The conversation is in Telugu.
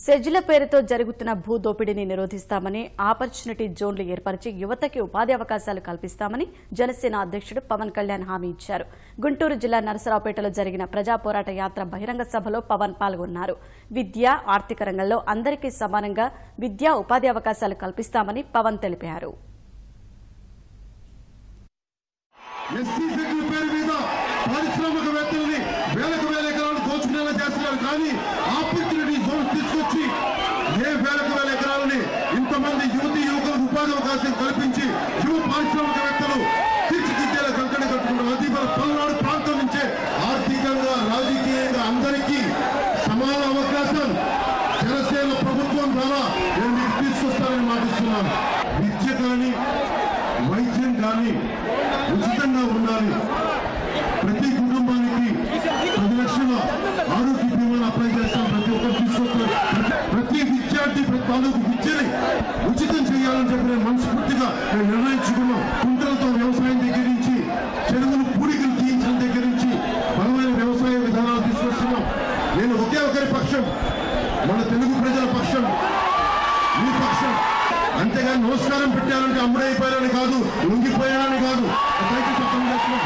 సెజ్ల పేరుతో జరుగుతున్న భూ దోపిడీని నిరోధిస్తామని ఆపర్చునిటీ జోన్లు ఏర్పరిచి యువతకి ఉపాధి అవకాశాలు కల్పిస్తామని జనసేన అధ్యక్షుడు పవన్ కళ్యాణ్ హామీ ఇచ్చారు. గుంటూరు జిల్లా నరసరావుపేటలో జరిగిన ప్రజా పోరాట యాత్ర బహిరంగ సభలో పవన్ పాల్గొన్నారు. విద్య, ఆర్థిక రంగంలో అందరికీ సమానంగా విద్యా ఉపాధి అవకాశాలు కల్పిస్తామని పవన్ తెలిపారు. ఆపర్చునిటీ జోన్స్ తీసుకొచ్చి వేలకు వేల ఎకరాలని ఇంతమంది యువతి యువకులకు ఉపాధి అవకాశం కల్పించి యువ పారిశ్రామికవేత్తలు తీర్చిదిద్దేలా కంకణ కట్టుకుంటారు. అది మన పల్నాడు ప్రాంతం నుంచే ఆర్థికంగా, రాజకీయంగా అందరికీ సమాన అవకాశం జనసేన ప్రభుత్వం ద్వారా నేను మీకు తీసుకొస్తానని మాటిస్తున్నాను. విద్య కానీ, వైద్యం కానీ ఉచితంగా ఉండాలి. ప్రతి కుటుంబానికి 10 లక్షల ఆరోగ్య బీమాను అప్లై చేస్తాం. ప్రతి ఒక్కరు తీసుకొస్తారు. ప్రతి విద్యార్థి తాలూకు విద్యని ఉచితం చేయాలని చెప్పి నేను మనస్ఫూర్తిగా నిర్ణయించుకున్నాం. కుంటలతో వ్యవసాయం దగ్గర నుంచి, చెరువులు పూడికలు తీయించడం దగ్గర నుంచి బలమైన వ్యవసాయ విధానాలు తీసుకొస్తున్నాం. నేను ఒకే ఒకరి పక్షం, మన తెలుగు ప్రజల పక్షం, మీ పక్షం. అంతేగాని నమస్కారం పెట్టారంటే అమ్ముడైపోయారని కాదు, లొంగిపోయారని కాదు. పైకి చెప్పడం చేస్తున్నాం.